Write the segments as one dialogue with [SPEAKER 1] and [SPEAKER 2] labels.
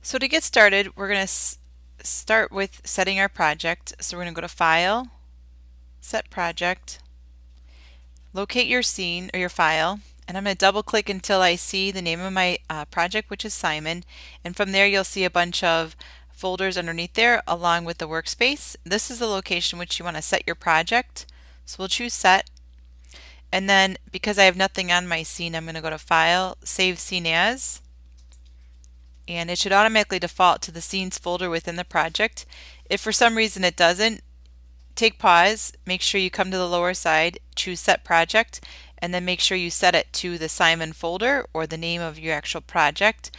[SPEAKER 1] So to get started, we're going to start with setting our project. So we're going to go to File, Set Project, locate your scene or your file, and I'm going to double click until I see the name of my project, which is Simon, and from there you'll see a bunch of folders underneath there along with the workspace. This is the location which you want to set your project. So we'll choose Set, and then because I have nothing on my scene, I'm going to go to File, Save Scene As, and it should automatically default to the scenes folder within the project. If for some reason it doesn't, take pause, make sure you come to the lower side, choose Set Project, and then make sure you set it to the Simon folder or the name of your actual project,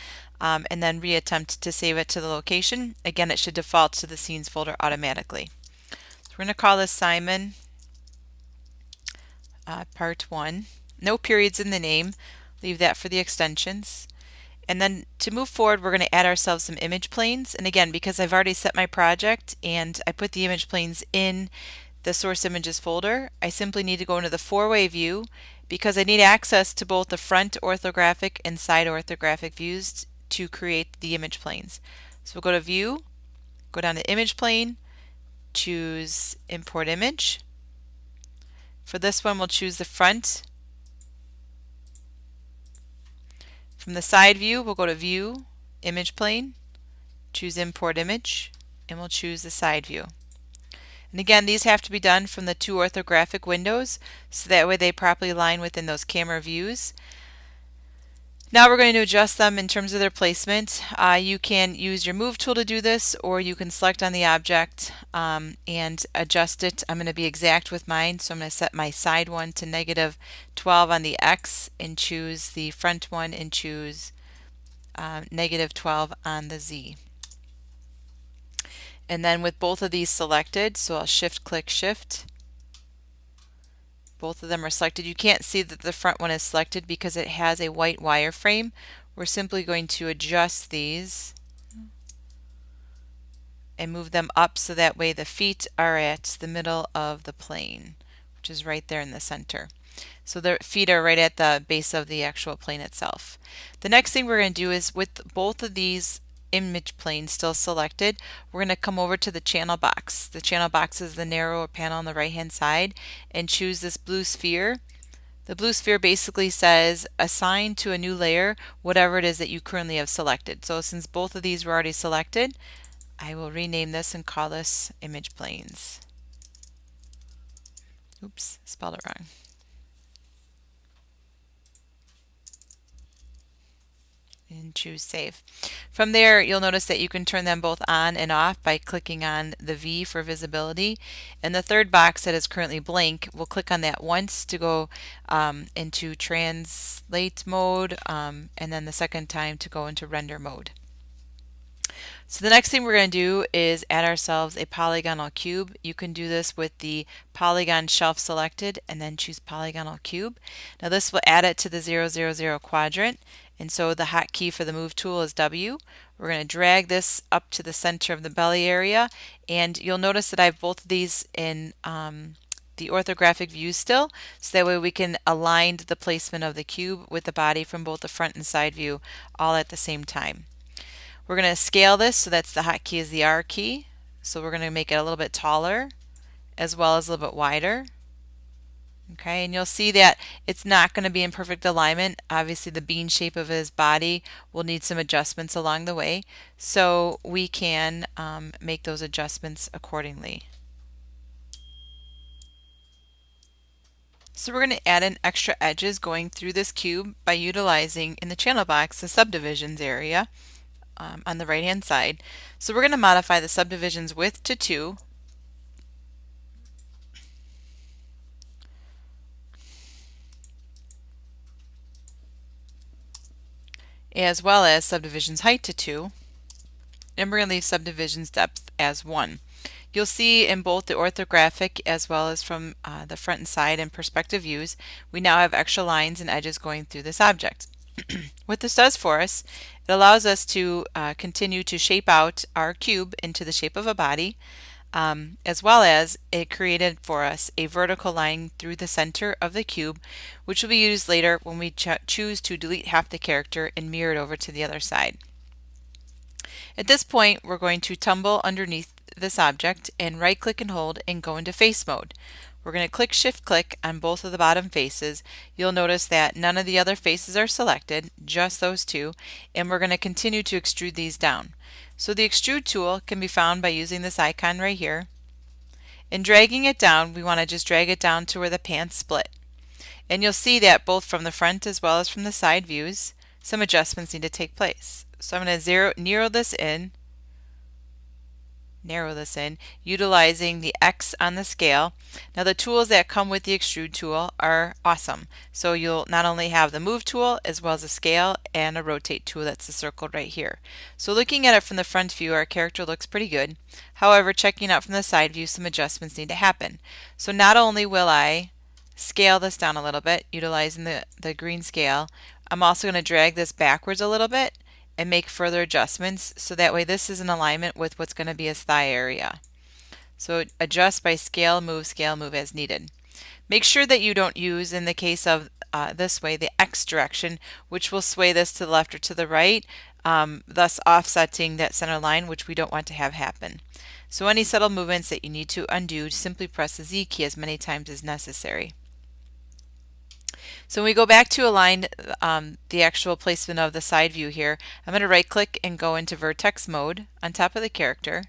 [SPEAKER 1] and then reattempt to save it to the location. Again, it should default to the scenes folder automatically. So we're going to call this Simon Part 1. No periods in the name, leave that for the extensions. And then to move forward, we're going to add ourselves some image planes. And again, because I've already set my project and I put the image planes in the source images folder, I simply need to go into the four-way view because I need access to both the front orthographic and side orthographic views to create the image planes. So we'll go to View, go down to Image Plane, choose Import Image. For this one, we'll choose the front. From the side view, we'll go to View, Image Plane, choose Import Image, and we'll choose the side view. And again, these have to be done from the two orthographic windows, so that way they properly align within those camera views. Now we're going to adjust them in terms of their placement. You can use your Move tool to do this, or you can select on the object and adjust it. I'm going to be exact with mine, so I'm going to set my side one to -12 on the X and choose the front one and choose -12 on the Z. And then with both of these selected, so I'll click Shift. Both of them are selected. You can't see that the front one is selected because it has a white wireframe. We're simply going to adjust these and move them up so that way the feet are at the middle of the plane, which is right there in the center. So the feet are right at the base of the actual plane itself. The next thing we're going to do is with both of these image planes still selected, we're going to come over to the channel box. The channel box is the narrower panel on the right hand side, and choose this blue sphere. The blue sphere basically says assign to a new layer whatever it is that you currently have selected. So since both of these were already selected, I will rename this and call this image planes. Oops, spelled it wrong. And choose Save. From there, you'll notice that you can turn them both on and off by clicking on the V for visibility. And the third box that is currently blank, we'll click on that once to go into translate mode, and then the second time to go into render mode. So the next thing we're going to do is add ourselves a polygonal cube. You can do this with the polygon shelf selected and then choose polygonal cube. Now this will add it to the 0, 0, 0 quadrant, and so the hotkey for the Move tool is W. We're going to drag this up to the center of the belly area, and you'll notice that I have both of these in the orthographic view still, so that way we can align the placement of the cube with the body from both the front and side view all at the same time. We're going to scale this, so that's the hotkey is the R key. So we're going to make it a little bit taller as well as a little bit wider. Okay, and you'll see that it's not going to be in perfect alignment. Obviously the bean shape of his body will need some adjustments along the way, so we can make those adjustments accordingly. So we're going to add in extra edges going through this cube by utilizing in the channel box the subdivisions area on the right hand side. So we're going to modify the subdivisions width to 2. As well as subdivisions height to 2. And we're going to leave subdivisions depth as 1. You'll see in both the orthographic as well as from the front and side and perspective views, we now have extra lines and edges going through this object. What this does for us, it allows us to continue to shape out our cube into the shape of a body, as well as it created for us a vertical line through the center of the cube, which will be used later when we choose to delete half the character and mirror it over to the other side. At this point, we're going to tumble underneath this object and right click and hold and go into face mode. We're going to click shift click on both of the bottom faces. You'll notice that none of the other faces are selected, just those two, and we're going to continue to extrude these down. So the extrude tool can be found by using this icon right here. And dragging it down, we want to just drag it down to where the pants split. And you'll see that both from the front as well as from the side views, some adjustments need to take place. So I'm going to narrow this in, utilizing the X on the scale. Now the tools that come with the extrude tool are awesome. So you'll not only have the move tool as well as a scale and a rotate tool that's circled right here. So looking at it from the front view, our character looks pretty good. However, checking out from the side view, some adjustments need to happen. So not only will I scale this down a little bit utilizing the green scale, I'm also going to drag this backwards a little bit and make further adjustments so that way this is in alignment with what's going to be his thigh area. So adjust by scale, move as needed. Make sure that you don't use, in the case of this way, the X direction, which will sway this to the left or to the right, thus offsetting that center line, which we don't want to have happen. So any subtle movements that you need to undo, simply press the Z key as many times as necessary. So when we go back to align the actual placement of the side view here, I'm going to right click and go into vertex mode on top of the character.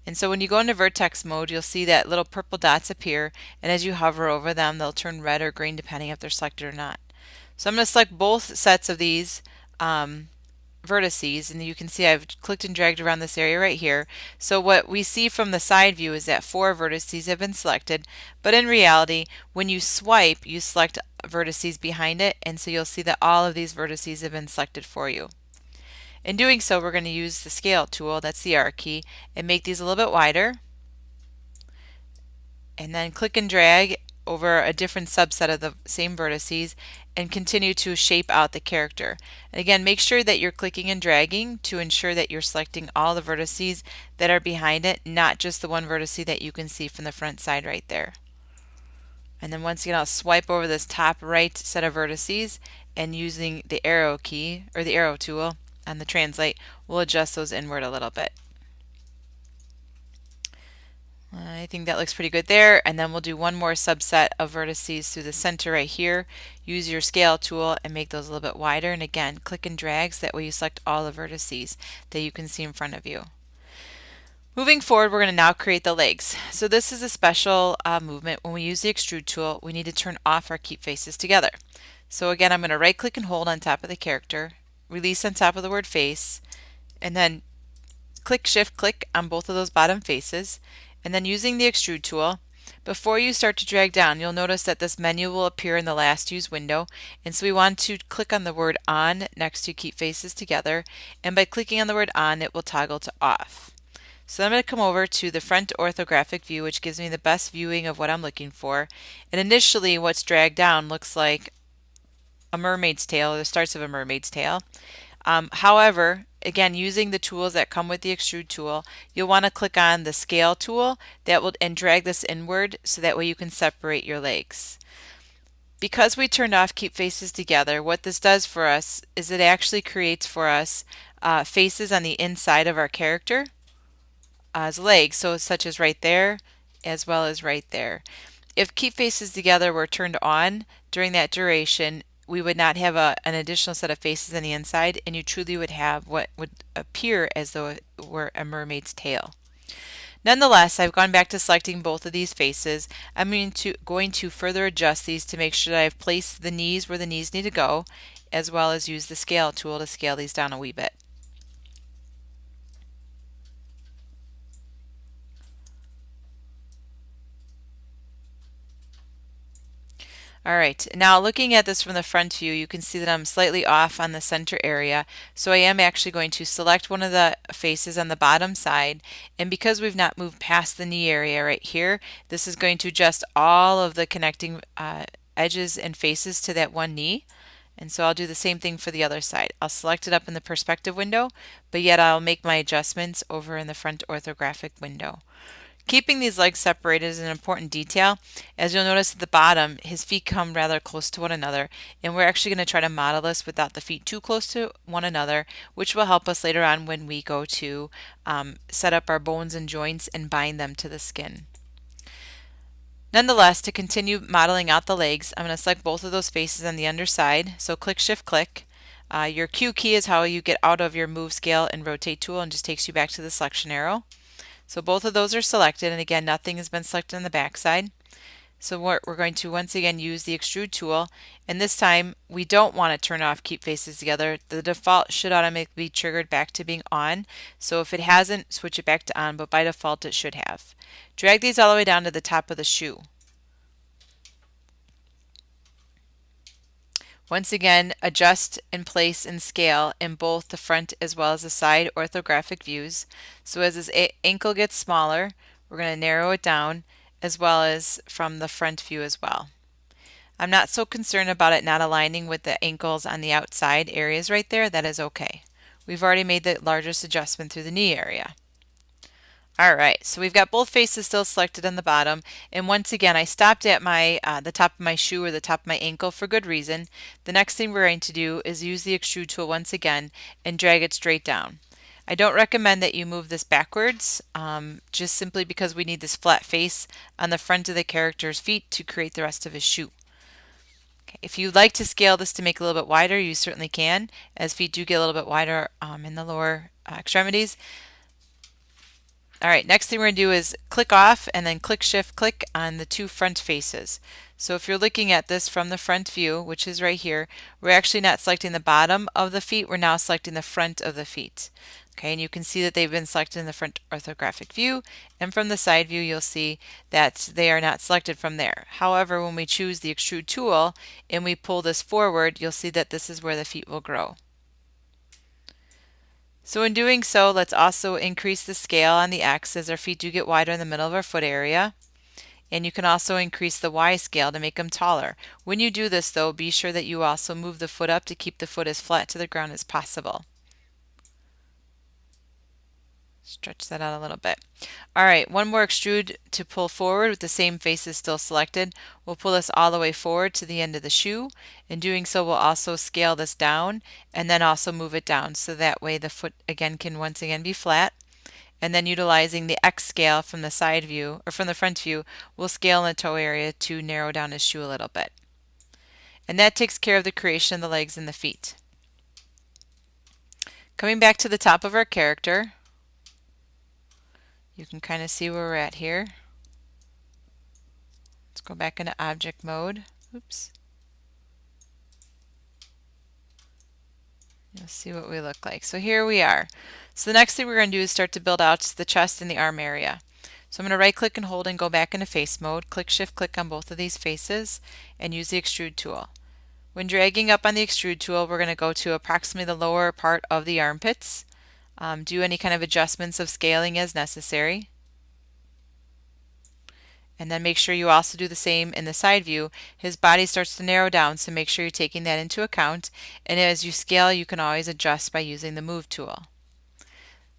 [SPEAKER 1] And so when you go into vertex mode, you'll see that little purple dots appear, and as you hover over them, they'll turn red or green depending if they're selected or not. So I'm going to select both sets of these vertices, and you can see I've clicked and dragged around this area right here. So what we see from the side view is that 4 vertices have been selected, but in reality when you swipe you select vertices behind it, and so you'll see that all of these vertices have been selected for you. In doing so, we're going to use the scale tool, that's the R key, and make these a little bit wider, and then click and drag over a different subset of the same vertices and continue to shape out the character. And again, make sure that you're clicking and dragging to ensure that you're selecting all the vertices that are behind it, not just the one vertice that you can see from the front side right there. And then once again, I'll swipe over this top right set of vertices, and using the arrow key or the arrow tool on the translate, we'll adjust those inward a little bit. I think that looks pretty good there, and then we'll do one more subset of vertices through the center right here. Use your scale tool and make those a little bit wider, and again click and drag so that way you select all the vertices that you can see in front of you. Moving forward, we're going to now create the legs. So this is a special movement. When we use the extrude tool, we need to turn off our keep faces together. So again, I'm going to right click and hold on top of the character, release on top of the word face, and then click shift click on both of those bottom faces. And then using the extrude tool, before you start to drag down, you'll notice that this menu will appear in the last used window, and so we want to click on the word on next to keep faces together, and by clicking on the word on, it will toggle to off. So I'm going to come over to the front orthographic view, which gives me the best viewing of what I'm looking for, and initially what's dragged down looks like a mermaid's tail, or the starts of a mermaid's tail. However, again, using the tools that come with the extrude tool, you'll want to click on the scale tool and drag this inward so that way you can separate your legs. Because we turned off keep faces together, what this does for us is it actually creates for us faces on the inside of our character as legs, so such as right there as well as right there. If keep faces together were turned on during that duration, we would not have an additional set of faces on the inside, and you truly would have what would appear as though it were a mermaid's tail. Nonetheless, I've gone back to selecting both of these faces. I'm going to further adjust these to make sure that I've placed the knees where the knees need to go, as well as use the scale tool to scale these down a wee bit. Alright, now looking at this from the front view, you can see that I'm slightly off on the center area, so I am actually going to select one of the faces on the bottom side, and because we've not moved past the knee area right here, this is going to adjust all of the connecting edges and faces to that one knee. And so I'll do the same thing for the other side. I'll select it up in the perspective window, but yet I'll make my adjustments over in the front orthographic window. Keeping these legs separated is an important detail. As you'll notice at the bottom, his feet come rather close to one another, and we're actually going to try to model this without the feet too close to one another, which will help us later on when we go to set up our bones and joints and bind them to the skin. Nonetheless, to continue modeling out the legs, I'm going to select both of those faces on the underside. So click Shift click. Your Q key is how you get out of your move scale and rotate tool and just takes you back to the selection arrow. So both of those are selected, and again nothing has been selected on the back side. So we're going to once again use the extrude tool, and this time we don't want to turn off keep faces together. The default should automatically be triggered back to being on, so if it hasn't, switch it back to on, but by default it should have. Drag these all the way down to the top of the shoe. Once again, adjust and place and scale in both the front as well as the side orthographic views. So as his ankle gets smaller, we're going to narrow it down, as well as from the front view as well. I'm not so concerned about it not aligning with the ankles on the outside areas right there. That is okay. We've already made the largest adjustment through the knee area. Alright, so we've got both faces still selected on the bottom, and once again I stopped at my the top of my shoe or the top of my ankle for good reason. The next thing we're going to do is use the extrude tool once again and drag it straight down. I don't recommend that you move this backwards, just simply because we need this flat face on the front of the character's feet to create the rest of his shoe. Okay, if you'd like to scale this to make it a little bit wider, you certainly can, as feet do get a little bit wider in the lower extremities. Alright, next thing we're going to do is click off and then click Shift click on the two front faces. So if you're looking at this from the front view, which is right here, we're actually not selecting the bottom of the feet, we're now selecting the front of the feet. Okay, and you can see that they've been selected in the front orthographic view, and from the side view you'll see that they are not selected from there. However, when we choose the extrude tool and we pull this forward, you'll see that this is where the feet will grow. So in doing so, let's also increase the scale on the X as our feet do get wider in the middle of our foot area. And you can also increase the Y scale to make them taller. When you do this though, be sure that you also move the foot up to keep the foot as flat to the ground as possible. Stretch that out a little bit. Alright, one more extrude to pull forward with the same faces still selected. We'll pull this all the way forward to the end of the shoe. In doing so, we'll also scale this down and then also move it down, so that way the foot again can once again be flat. And then utilizing the X scale from the side view, or from the front view, we'll scale in the toe area to narrow down his shoe a little bit. And that takes care of the creation of the legs and the feet. Coming back to the top of our character, you can kind of see where we're at here. Let's go back into object mode. Oops. You'll see what we look like. So here we are. So the next thing we're going to do is start to build out the chest and the arm area. So I'm going to right click and hold and go back into face mode. Click Shift click on both of these faces and use the extrude tool. When dragging up on the extrude tool, we're going to go to approximately the lower part of the armpits. Do any kind of adjustments of scaling as necessary. And then make sure you also do the same in the side view. His body starts to narrow down, so make sure you're taking that into account. And as you scale, you can always adjust by using the move tool.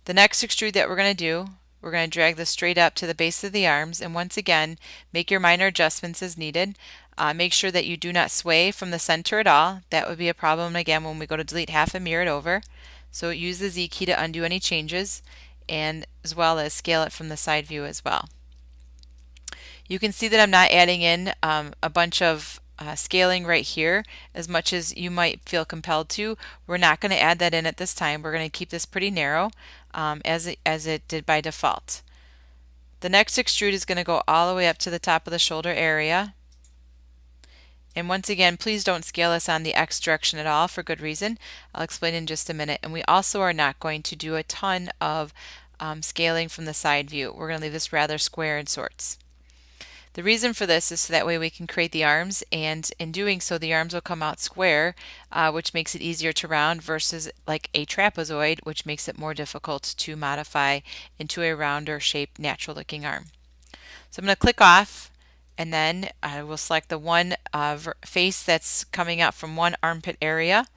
[SPEAKER 1] The next extrude that we're going to do, we're going to drag this straight up to the base of the arms, and once again, make your minor adjustments as needed. Make sure that you do not sway from the center at all. That would be a problem again when we go to delete half and mirror it over. So use the Z key to undo any changes, and as well as scale it from the side view as well. You can see that I'm not adding in a bunch of scaling right here as much as you might feel compelled to. We're not going to add that in at this time. We're going to keep this pretty narrow as it did by default. The next extrude is going to go all the way up to the top of the shoulder area. And once again, please don't scale this on the X direction at all for good reason. I'll explain in just a minute. And we also are not going to do a ton of scaling from the side view. We're going to leave this rather square in sorts. The reason for this is so that way we can create the arms, and in doing so the arms will come out square, which makes it easier to round versus like a trapezoid, which makes it more difficult to modify into a rounder shaped natural looking arm. So I'm going to click off, and then I will select the one face that's coming out from one armpit area.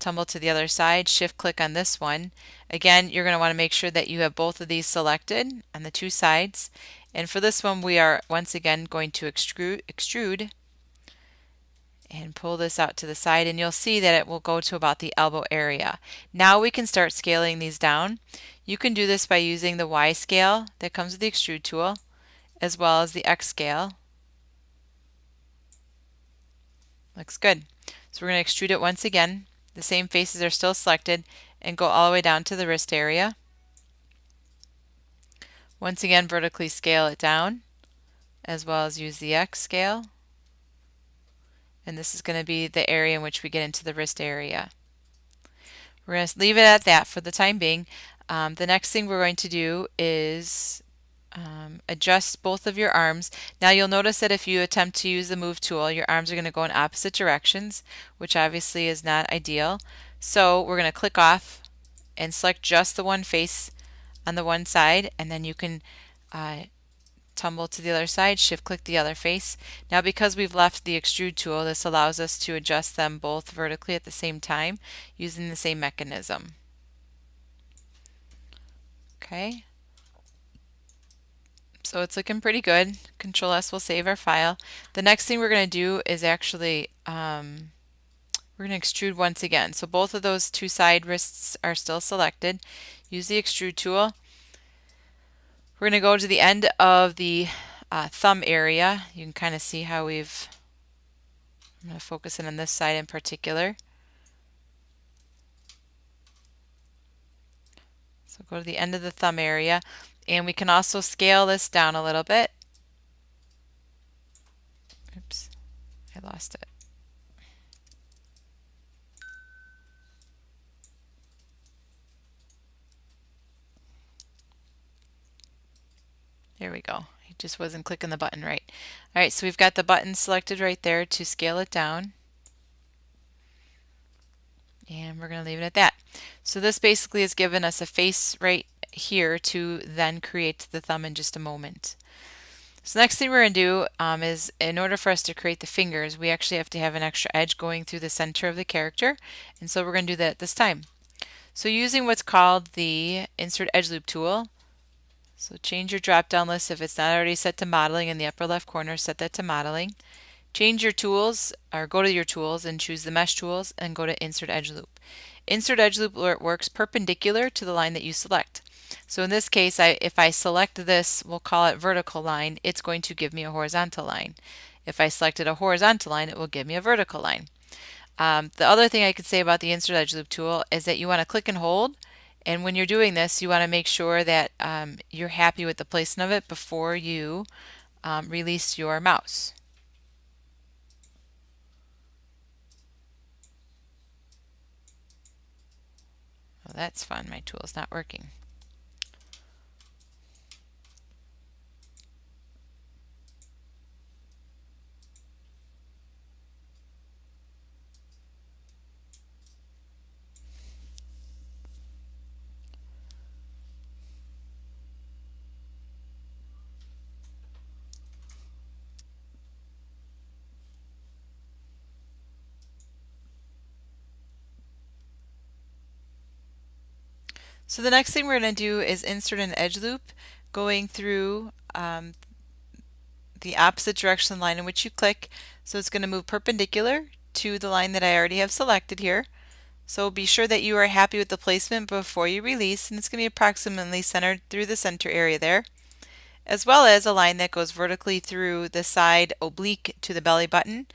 [SPEAKER 1] tumble to the other side, shift click on this one. Again, you're going to want to make sure that you have both of these selected on the two sides. And for this one, we are once again going to extrude and pull this out to the side, and you'll see that it will go to about the elbow area. Now we can start scaling these down. You can do this by using the Y scale that comes with the extrude tool, as well as the X scale. Looks good. So we're going to extrude it once again. The same faces are still selected, and go all the way down to the wrist area. Once again, vertically scale it down, as well as use the X scale. And this is going to be the area in which we get into the wrist area. We're going to leave it at that for the time being. The next thing we're going to do is adjust both of your arms. Now you'll notice that if you attempt to use the move tool, your arms are going to go in opposite directions, which obviously is not ideal. So we're going to click off and select just the one face on the one side, and then you can tumble to the other side, shift click the other face. Now because we've left the extrude tool, this allows us to adjust them both vertically at the same time using the same mechanism. Okay, so it's looking pretty good. Control S will save our file. The next thing we're going to do is actually we're going to extrude once again. So both of those two side wrists are still selected. Use the extrude tool. We're going to go to the end of the thumb area. You can kind of see how I'm going to focus in on this side in particular. So go to the end of the thumb area, and we can also scale this down a little bit. Oops, I lost it. There we go. I just wasn't clicking the button right. All right, so we've got the button selected right there to scale it down. And we're going to leave it at that. So this basically has given us a face right here to then create the thumb in just a moment. So the next thing we're going to do is, in order for us to create the fingers, we actually have to have an extra edge going through the center of the character. And so we're going to do that at this time. So using what's called the Insert Edge Loop tool, so change your drop-down list if it's not already set to modeling in the upper left corner, set that to modeling. Change your tools, or go to your tools and choose the mesh tools and go to Insert Edge Loop. Insert Edge Loop works perpendicular to the line that you select. So in this case, if I select this, we'll call it vertical line, it's going to give me a horizontal line. If I selected a horizontal line, it will give me a vertical line. The other thing I could say about the Insert Edge Loop tool is that you want to click and hold, and when you're doing this, you want to make sure that you're happy with the placement of it before you release your mouse. Well, that's fun. My tool is not working. So the next thing we're going to do is insert an edge loop going through the opposite direction line in which you click. So it's going to move perpendicular to the line that I already have selected here. So be sure that you are happy with the placement before you release, and it's going to be approximately centered through the center area there, as well as a line that goes vertically through the side oblique to the belly button,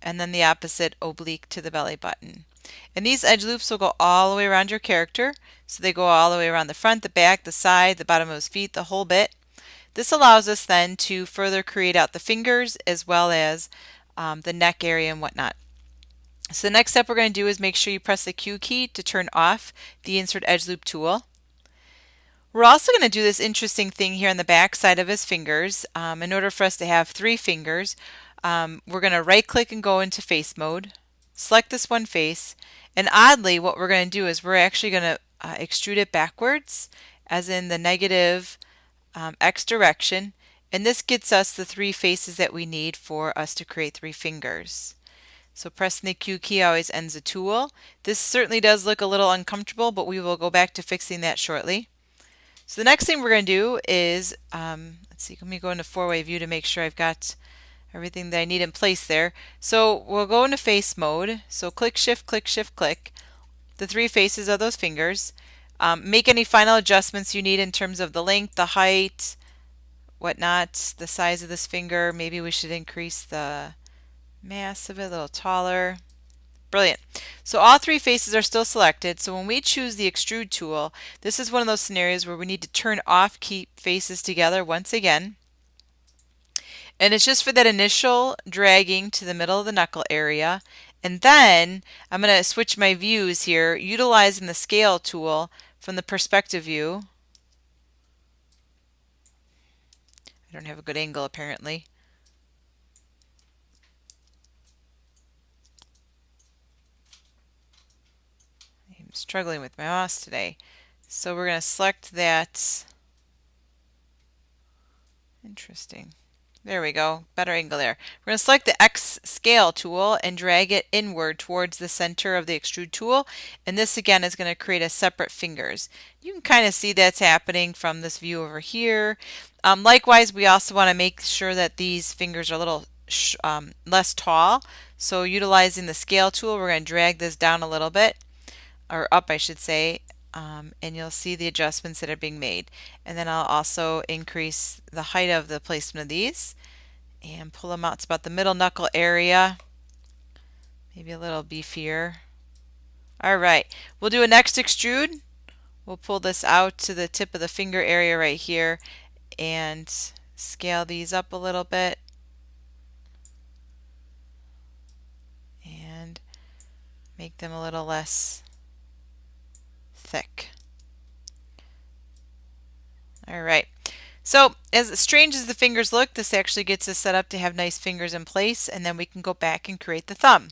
[SPEAKER 1] and then the opposite oblique to the belly button. And these edge loops will go all the way around your character. So they go all the way around the front, the back, the side, the bottom of his feet, the whole bit. This allows us then to further create out the fingers as well as the neck area and whatnot. So the next step we're going to do is make sure you press the Q key to turn off the Insert Edge Loop tool. We're also going to do this interesting thing here on the back side of his fingers. In order for us to have 3 fingers, we're going to right click and go into face mode. Select this one face, and oddly what we're going to do is we're actually going to extrude it backwards, as in the negative X direction, and this gets us the 3 faces that we need for us to create 3 fingers. So pressing the Q key always ends a tool. This certainly does look a little uncomfortable, but we will go back to fixing that shortly. So the next thing we're going to do is, let's see, let me go into four-way view to make sure I've got everything that I need in place there. So we'll go into face mode. So click, shift, click, the three faces of those fingers. Make any final adjustments you need in terms of the length, the height, whatnot, the size of this finger. Maybe we should increase the mass of it a little taller. Brilliant. So all three faces are still selected. So when we choose the extrude tool, this is one of those scenarios where we need to turn off keep faces together once again. And it's just for that initial dragging to the middle of the knuckle area. And then I'm going to switch my views here, utilizing the scale tool from the perspective view. I don't have a good angle apparently. I'm struggling with my mouse today. So we're going to select that. Interesting. There we go, better angle there. We're going to select the X scale tool and drag it inward towards the center of the extrude tool. And this again is going to create a separate fingers. You can kind of see that's happening from this view over here. Likewise, we also want to make sure that these fingers are a little less tall. So utilizing the scale tool, we're going to drag this down a little bit, or up I should say. And you'll see the adjustments that are being made. And then I'll also increase the height of the placement of these and pull them out to about the middle knuckle area, maybe a little beefier. All right, we'll do a next extrude. We'll pull this out to the tip of the finger area right here and scale these up a little bit and make them a little less thick. All right. So as strange as the fingers look, this actually gets us set up to have nice fingers in place, and then we can go back and create the thumb.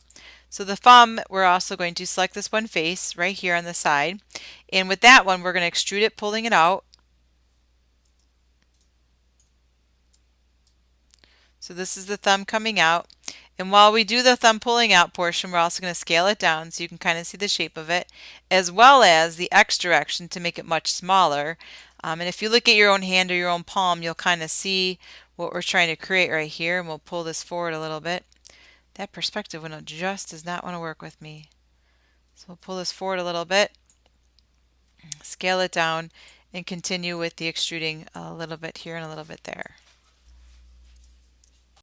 [SPEAKER 1] So the thumb, we're also going to select this one face right here on the side, and with that one we're going to extrude it, pulling it out. So this is the thumb coming out. And while we do the thumb pulling out portion, we're also going to scale it down so you can kind of see the shape of it, as well as the X direction to make it much smaller. And if you look at your own hand or your own palm, you'll kind of see what we're trying to create right here. And we'll pull this forward a little bit. That perspective window just does not want to work with me. So we'll pull this forward a little bit, scale it down, and continue with the extruding a little bit here and a little bit there.